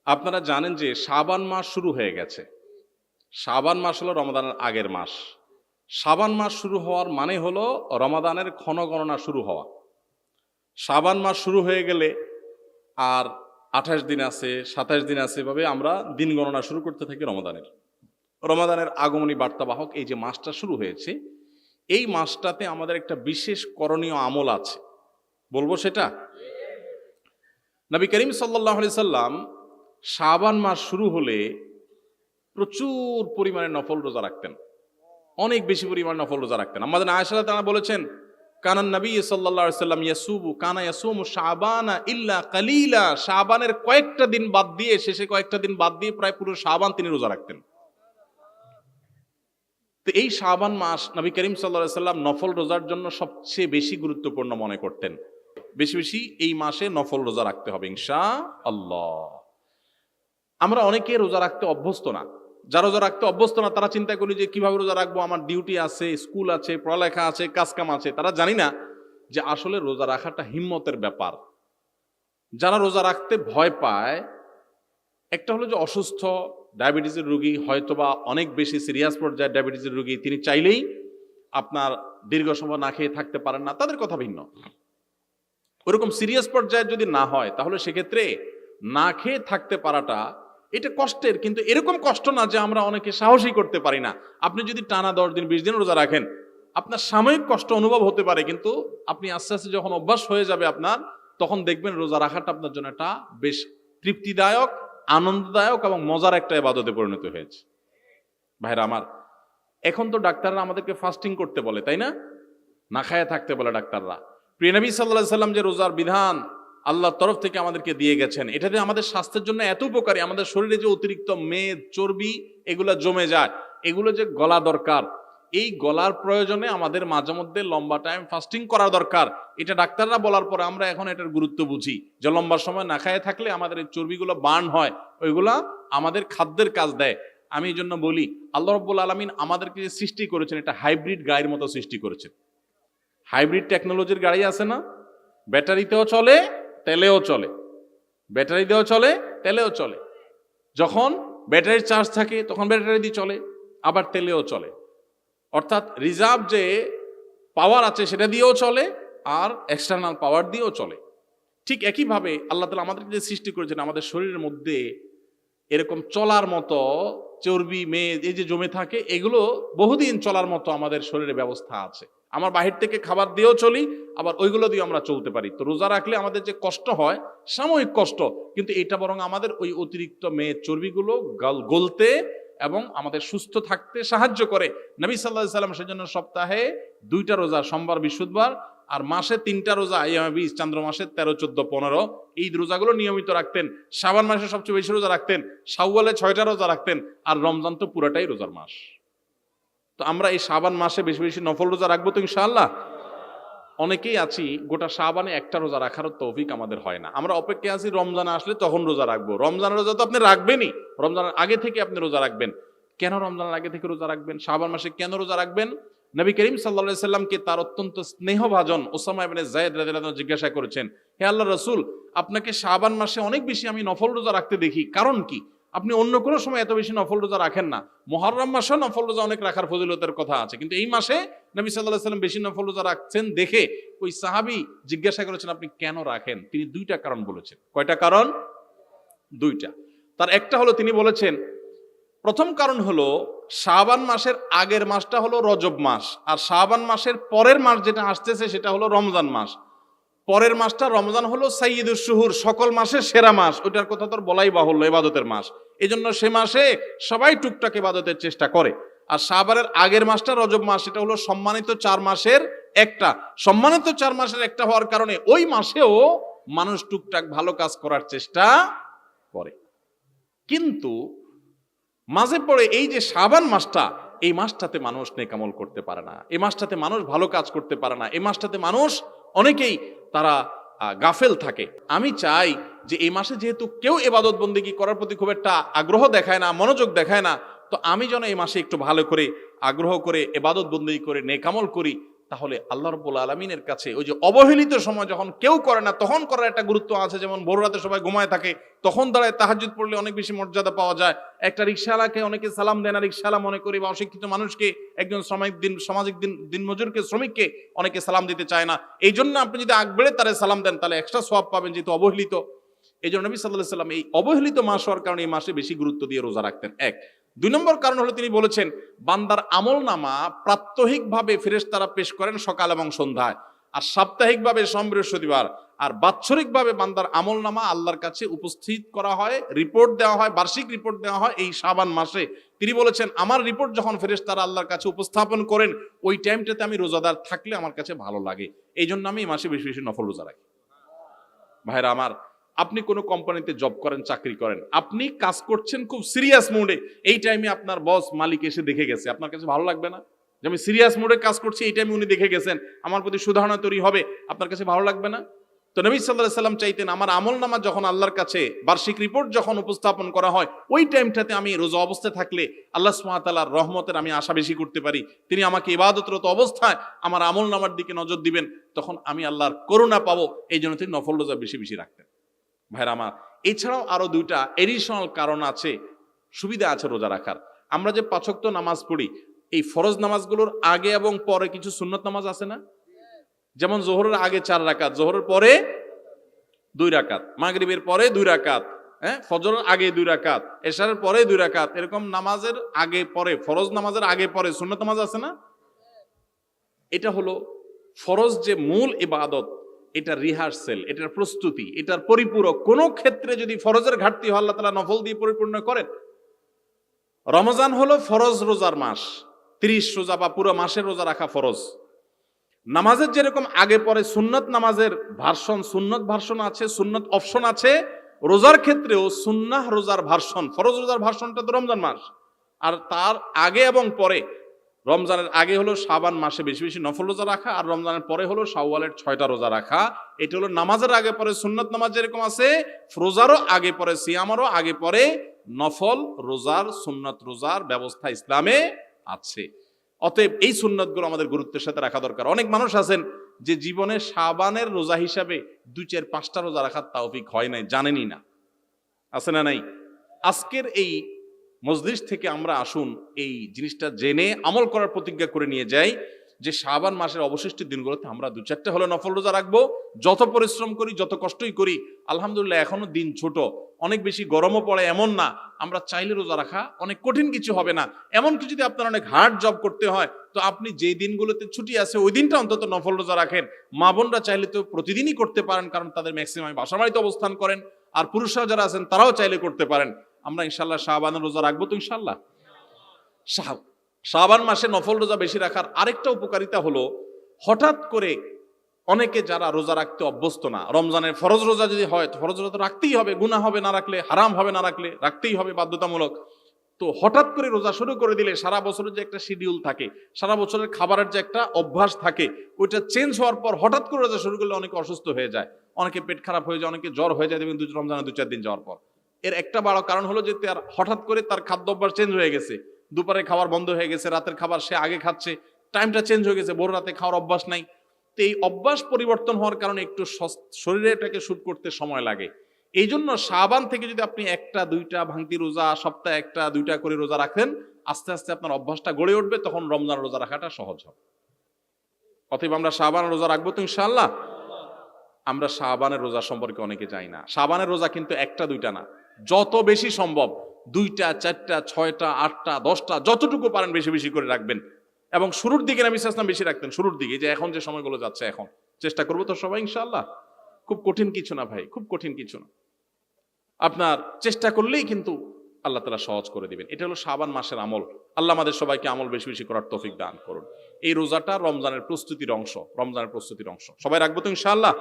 আপনারা জানেন যে শাবান মাস শুরু হয়ে গেছে। শাবান মাস হলো রমাদানের আগের মাস। শাবান মাস শুরু হওয়ার মানে হলো রমাদানের ক্ষণগণনা শুরু হওয়া। শাবান মাস শুরু হয়ে গেলে আর ২৮ দিন আছে, ২৭ দিন আছে, এভাবে আমরা দিন গণনা শুরু করতে থাকি রমাদানের। রমাদানের আগমনী বার্তাবাহক এই যে মাসটা শুরু হয়েছে, এই মাসটাতে আমাদের একটা বিশেষ করণীয় আমল আছে, বলবো সেটা। নবী করিম সাল্লাল্লাহু আলাইহি সাল্লাম শাবান মাস শুরু হলে প্রচুর পরিমাণে নফল রোজা রাখতেন, অনেক বেশি পরিমাণে নফল রোজা রাখতেন। আমাদের আয়েশা রাদিয়াল্লাহু বলেছেন, কানান নবী সাল্লাল্লাহু আলাইহি সাল্লাম ইয়াসুবু কানা ইয়াসুমু শাবানা ইল্লা কালিলা, শাবানের কয়েকটা দিন বাদ দিয়ে, শেষে কয়েকটা দিন বাদ দিয়ে প্রায় পুরো শাবান তিনি রোজা রাখতেন। তো এই শাবান মাস নবী করিম সাল্লাল্লাহু আলাইহি সাল্লাম নফল রোজার জন্য সবচেয়ে বেশি গুরুত্বপূর্ণ মনে করতেন। বেশি বেশি এই মাসে নফল রোজা রাখতে হবে ইনশাআল্লাহ। আমরা অনেকে রোজা রাখতে অভ্যস্ত না। যারা রোজা রাখতে অভ্যস্ত না তারা চিন্তা করি যে কিভাবে রোজা রাখবো, আমার ডিউটি আছে, স্কুল আছে, পড়ালেখা আছে, কাজকাম আছে। তারা জানি না যে আসলে রোজা রাখাটা হিম্মতের ব্যাপার। যারা রোজা রাখতে ভয় পায়, একটা হলো যে অসুস্থ ডায়াবেটিসের রোগী, হয়তোবা অনেক বেশি সিরিয়াস পর্যায়ে ডায়াবেটিসের রোগী, তিনি চাইলেই আপনার দীর্ঘ সময় না খেয়ে থাকতে পারেন না, তাদের কথা ভিন্ন। ওরকম সিরিয়াস পর্যায়ে যদি না হয় তাহলে সেক্ষেত্রে না খেয়ে থাকতে পারাটা এটা কষ্টের, কিন্তু এরকম কষ্ট না যে আমরা অনেকে সাহসী করতে পারি না। আপনি যদি টানা 10 দিন 20 দিন রোজা রাখেন, আপনার সাময়িক কষ্ট অনুভব হতে পারে, কিন্তু আপনি আস্তে আস্তে যখন অভ্যাস হয়ে যাবে আপনার, তখন দেখবেন রোজা রাখাটা আপনার জন্য একটা বেশ তৃপ্তিদায়ক, আনন্দদায়ক এবং মজার একটা ইবাদতে পরিণত হয়েছে। ভাইরা আমার, এখন তো ডাক্তাররা আমাদেরকে ফাস্টিং করতে বলে, তাই না? না খায়া থাকতে বলে ডাক্তাররা। প্রিয় নবী সাল্লাল্লাহু আলাইহি সাল্লাম যে রোজার বিধান আল্লাহর তরফ থেকে আমাদেরকে দিয়ে গেছেন, এটাতে আমাদের স্বাস্থ্যের জন্য এত উপকারী। আমাদের শরীরে যে অতিরিক্ত মেদ, চর্বি এগুলো জমে যায়, এগুলো যে গলা দরকার, এই গলার প্রয়োজনে আমাদের মাঝে মধ্যে লম্বা টাইম ফাস্টিং করা দরকার। এটা ডাক্তাররা বলার পরে আমরা এখন এটার গুরুত্ব বুঝি, যে লম্বা সময় না খায় থাকলে আমাদের এই চর্বিগুলো বার্ন হয়, ওইগুলা আমাদের খাদ্যের কাজ দেয়। আমি এই জন্য বলি, আল্লাহ রাব্বুল আলামিন আমাদেরকে যে সৃষ্টি করেছেন, এটা হাইব্রিড গাড়ির মতো সৃষ্টি করেছেন। হাইব্রিড টেকনোলজির গাড়ি আছে না, ব্যাটারিতেও চলে, তেলেও চলে, ব্যাটারিতেও চলে, তেলেও চলে। যখন ব্যাটারির চার্জ থাকে তখন ব্যাটারি দিয়ে চলে, আবার তেলেও চলে। অর্থাৎ রিজার্ভ যে পাওয়ার আছে সেটা দিয়েও চলে, আর এক্সটার্নাল পাওয়ার দিয়েও চলে। ঠিক একইভাবে আল্লাহ তাআলা আমাদেরকে যে সৃষ্টি করেছেন, আমাদের শরীরের মধ্যে এরকম চলার মতো চর্বি, মেদ এই যে জমে থাকে, এগুলো বহুদিন চলার মতো আমাদের শরীরে ব্যবস্থা আছে। আমার বাহির থেকে খাবার দিয়েও চলি, আবার ওইগুলো দিয়ে আমরা চলতে পারি। তো রোজা রাখলে আমাদের যে কষ্ট হয়, সাময়িক কষ্ট, কিন্তু এটা বরং আমাদের ওই অতিরিক্ত মেদ, চর্বিগুলো গলতে এবং আমাদের সুস্থ থাকতে সাহায্য করে। নবী সাল্লাল্লাহু আলাইহি সাল্লাম সেজন্য সপ্তাহে 2টা রোজা, সোমবার বৃহস্পতিবার, আর মাসে 3টা রোজা, আইয়ামে বীজ, চন্দ্র মাসে 13, 14, 15 এই রোজাগুলো নিয়মিত রাখতেন। শাবান মাসে সবচেয়ে বেশি রোজা রাখতেন, শাওয়ালে 6টা রোজা রাখতেন, আর রমজান তো পুরাটাই রোজার মাস। তো আমরা এই শাবান মাসে বেশি বেশি নফল রোজা রাখবো তো ইনশাআল্লাহ। অনেকেই আছি গোটা শাবানে একটা রোজা রাখার তৌফিক আমাদের হয় না। আমরা অপেক্ষায় আছি রমজান আসলে তখন রোজা রাখবো। রমজানের রোজা তো আপনি রাখবেনই, রমজানের আগে থেকে আপনি রোজা রাখবেন। কেন রমজানের আগে থেকে রোজা রাখবেন? শাবান মাসে কেন রোজা রাখবেন? নবী করিম সাল্লাল্লাহু আলাইহি সাল্লামকে তার অত্যন্ত স্নেহভাজন উসামা ইবনে যায়েদ রাদিয়াল্লাহু আনহু জিজ্ঞাসা করেছেন, হে আল্লাহর রাসূল, আপনাকে শাবান মাসে অনেক বেশি আমি নফল রোজা রাখতে দেখি, কারণ কি? আপনি অন্য কোনো সময় এত বেশি নফল রোজা রাখেন না। মুহররম মাসেও নফল রোজা অনেক রাখার ফজিলতের কথা আছে, কিন্তু এই মাসে নবী সাল্লাল্লাহু আলাইহি সাল্লাম বেশি নফল রোজা রাখছেন দেখে ওই সাহাবী জিজ্ঞাসা করেছেন, আপনি কেন রাখেন? তিনি 2টা কারণ বলেছেন। কয়টা কারণ? 2টা। তার একটা হলো, তিনি বলেছেন, প্রথম কারণ হলো শাবান মাসের আগের মাসটা হলো রজব মাস, আর শাবান মাসের পরের মাস যেটা আসতেছে সেটা হলো রমজান মাস। পরের মাসটা রমজান হলো সাইয়্যিদুশ শুহুর, সকল মাসের সেরা মাস। ওইটার কথা তো বলাই বাহুল্য, ইবাদতের মাস। এই জন্য সে মাসে সবাই টুকটাক ইবাদতের চেষ্টা করে। আর শাবানের আগের মাসটা রজব মাস, এটা হলো সম্মানিত 4 মাসের একটা। সম্মানিত 4 মাসের একটা হওয়ার কারণে ওই মাসেও মানুষ টুকটাক ভালো কাজ করার চেষ্টা করে। কিন্তু মাঝে পড়ে এই যে শাবান মাসটা, এই মাসটাতে মানুষ নেকামল করতে পারে না, এই মাসটাতে মানুষ ভালো কাজ করতে পারে না, এই মাসটাতে মানুষ অনেকেই তারা গাফেল থাকে। আমি চাই যে এই মাসে যেহেতু কেউ ইবাদত বন্দেগী করার প্রতি খুব একটা আগ্রহ দেখায় না, মনোযোগ দেখায় না, তো আমি যেন এই মাসে একটু ভালো করে আগ্রহ করে ইবাদত বন্দেগী করে নেকামল করি। তাহলে আল্লাহ রাব্বুল আলামিনের কাছে ওই যে অবহেলিত সময় যখন কেউ করে না তখন করার একটা গুরুত্ব আছে। যেমন ভোর রাতে সবাই ঘুমায় থাকে, তখন দাঁড়ায় তাহাজ্জুদ পড়লে অনেক বেশি মর্যাদা পাওয়া যায়। একটা রিকশাওয়ালাকে অনেকে সালাম দেয় না, রিকশাওয়ালা মনে করি, বা অশিক্ষিত মানুষকে, একজন সামাজিক দিনমজুরকে, শ্রমিককে অনেকে সালাম দিতে চায় না। এই জন্য আপনি যদি আগ বেড়ে তারে সালাম দেন তাহলে এক্সট্রা সওয়াব পাবেন, যেহেতু অবহেলিত। এই জন্য নবী সাল্লাল্লাহু আলাইহি ওয়াসাল্লাম এই অবহেলিত মাস হওয়ার কারণে এই মাসে বেশি গুরুত্ব দিয়ে রোজা রাখতেন। এক। 2 নম্বর কারণ হলো তিনি বলেছেন বান্দার আমলনামা প্রাত্যহিকভাবে ফেরেশতারা পেশ করেন সকাল এবং সন্ধ্যায়, আর সাপ্তাহিকভাবে সোম বৃহস্পতিবার, আর বাৎসরিকভাবে বান্দার আমলনামা আল্লাহর কাছে উপস্থিত করা হয়, রিপোর্ট দেওয়া হয়, বার্ষিক রিপোর্ট দেওয়া হয় এই শাবান মাসে। তিনি বলেছেন আমার রিপোর্ট যখন ফেরেশতারা আল্লাহর কাছে উপস্থাপন করেন ওই টাইমটাতে আমি রোজাদার থাকলে আমার কাছে ভালো লাগে। এই জন্য আমি এই মাসে বেশি বেশি নফল রোজা রাখি। ভাইরা আমার, আপনি কোনো কোম্পানিতে জব করেন, চাকরি করেন, আপনি কাজ করছেন খুব সিরিয়াস মুডে, এই টাইমে আপনার বস মালিক এসে দেখে গেছে, আপনার কাছে ভালো লাগবে না? যে আমি সিরিয়াস মুডে কাজ করছি, এই টাইমে উনি দেখে গেছেন, আমার প্রতি সুধারণা তৈরি হবে, আপনার কাছে ভালো লাগবে না? তো নবী সাল্লাল্লাহু আলাইহি ওয়াসাল্লাম চাইতেন আমার আমলনামা যখন আল্লাহর কাছে বার্ষিক রিপোর্ট যখন উপস্থাপন করা হয় ওই টাইমটাতে আমি রোজা অবস্থায় থাকলে আল্লাহ সুবহানাহু ওয়া তাআলার রহমতের আমি আশা বেশি করতে পারি, তিনি আমাকে ইবাদতরত অবস্থায় আমার আমলনামার দিকে নজর দিবেন, তখন আমি আল্লাহর করুণা পাবো। এই জন্য তিনি নফল রোজা বেশি বেশি রাখতেন। ভাইরা আমার, এছাড়াও আরো 2টা এডিশনাল কারণ আছে, সুবিধা আছে রোজা রাখার। আমরা যে 5 ওয়াক্ত নামাজ পড়ি, এই ফরজ নামাজগুলোর আগে এবং পরে কিছু সুন্নত নামাজ আছে না? যেমন জোহরের আগে 4 রাকাত, জোহরের পরে 2 রাকাত, মাগরিবের পরে 2 রাকাত, ফজরের আগে 2 রাকাত, এশারের পরে 2 রাকাত, এরকম নামাজের আগে পরে, ফরজ নামাজের আগে পরে সুন্নত নামাজ আছে না? এটা হলো ফরজ যে মূল ইবাদত, এটা রিহার্সেল, এটার প্রস্তুতি, এটার পরিপূরক। কোন ক্ষেত্রে যদি ফরজের ঘাটতি হয় আল্লাহ তাআলা নফল দিয়ে পরিপূর্ণ করেন। রমজান হলো ফরজ রোজার মাস, 30 রোজা বা পুরো মাসের রোজা রাখা ফরজ। নামাজের যেরকম আগে পরে সুন্নত নামাজের ভার্সন, সুন্নত ভার্সন আছে, সুন্নত অপশন আছে, রোজার ক্ষেত্রেও সুন্নাহ রোজার ভার্সন, ফরজ রোজার ভার্সনটা তো রমজান মাস, আর তার আগে এবং পরে, রমজানের আগে হলো শাবান মাসে বেশি বেশি নফল রোজা রাখা, আর রমজানের পরে হলো শাওয়ালের 6টা রোজা রাখা। এটা হলো নামাজের আগে পরে সুন্নত নামাজ যেরকম আছে, রোজারও আগে পরে, সিয়ামারও আগে পরে নফল রোজার, সুন্নত রোজার ব্যবস্থা ইসলামে আছে। অতএব এই সুন্নতগুলো আমাদের গুরুত্বের সাথে রাখা দরকার। অনেক মানুষ আছেন যে জীবনে শাবানের রোজা হিসাবে 2, 4, 5টা রোজা রাখার তৌফিক হয় নাই, জানেনই না। আছে না নাই? আজকের এই মজলিস থেকে আমরা আসুন এই জিনিসটা জেনে আমল করার প্রতিজ্ঞা করে নিয়ে যাই যে শাবান মাসের অবশিষ্ট দিনগুলোতে আমরা 2, 4টা হলে নফল রোজা রাখবো। যত পরিশ্রম করি, যত কষ্টই করি, আলহামদুলিল্লাহ এখনো দিন ছোট, অনেক বেশি গরমও পড়ে এমন না, আমরা চাইলে রোজা রাখা অনেক কঠিন কিছু হবে না। এমনকি যদি আপনার অনেক হার্ড জব করতে হয় তো আপনি যে দিনগুলোতে ছুটি আছে ওই দিনটা অন্তত নফল রোজা রাখেন। মা বোনরা চাইলে তো প্রতিদিনই করতে পারেন, কারণ তাদের ম্যাক্সিমাম বাসা বাড়িতে অবস্থান করেন, আর পুরুষরা যারা আছেন তারাও চাইলে করতে পারেন। আমরা ইনশাল্লাহ শাবানের রোজা রাখবো তো ইনশাল্লাহ। শাবান মাসে নফল রোজা বেশি রাখার আরেকটা উপকারিতা হলো, হঠাৎ করে অনেকে যারা রোজা রাখতে অভ্যস্ত না, রমজানের ফরজ রোজা যদি হয় তো ফরজ রোজা তো রাখতেই হবে, গুনাহ হবে না রাখলে, হারাম হবে না রাখলে, রাখতেই হবে বাধ্যতামূলক। তো হঠাৎ করে রোজা শুরু করে দিলে সারা বছরের যে একটা শিডিউল থাকে, সারা বছরের খাবারের যে একটা অভ্যাস থাকে, ওইটা চেঞ্জ হওয়ার পর হঠাৎ করে রোজা শুরু করলে অনেকে অসুস্থ হয়ে যায়, অনেকে পেট খারাপ হয়ে যায়, অনেকে জ্বর হয়ে যায় দেখবেন রমজানের 2-4 দিন যাওয়ার পর। এর একটা বড় কারণ হলো যে তার হঠাৎ করে তার খাদ্য অভ্যাস চেঞ্জ হয়ে গেছে, দুপুরে খাবার বন্ধ হয়ে গেছে, রাতের খাবার সে আগে খাচ্ছে, টাইমটা চেঞ্জ হয়ে গেছে, ভোর রাতে খাওয়ার অভ্যাস নাই। তো এই অভ্যাস পরিবর্তন হওয়ার কারণে একটু শরীরে এটাকে শুট করতে সময় লাগে। এই জন্য শাবান থেকে যদি আপনি 1টা 2টা ভাঙতি রোজা, সপ্তাহে 1টা 2টা করে রোজা রাখেন, আস্তে আস্তে আপনার অভ্যাসটা গড়ে উঠবে, তখন রমজান রোজা রাখাটা সহজ হবে। অতএব আমরা শাবানের রোজা রাখবো তো ইনশাআল্লাহ। আমরা শাবানের রোজা সম্পর্কে অনেকে জানি না। শাবানের রোজা কিন্তু 1টা 2টা না, যত বেশি সম্ভব 2টা 4টা 6টা 8টা 10টা যতটুকু পারেন বেশি বেশি করে রাখবেন। এবং শুরুর দিকে নবী সাল্লাল্লাহু আলাইহি ওয়াসাল্লাম বেশি রাখতেন, শুরুর দিকে, যে এখন যে সময়গুলো যাচ্ছে এখন চেষ্টা করবো তো সবাই ইনশাআল্লাহ। খুব কঠিন কিছু না ভাই, খুব কঠিন কিছু না, আপনার চেষ্টা করলেই কিন্তু আল্লাহ তাআলা সহজ করে দিবেন। এটা হলো শাবান মাসের আমল। আল্লাহ আমাদের সবাইকে আমল বেশি বেশি করার তৌফিক দান করুন। এই রোজাটা রমজানের প্রস্তুতির অংশ, রমজানের প্রস্তুতির অংশ। সবাই রাখবো তো ইনশাআল্লাহ।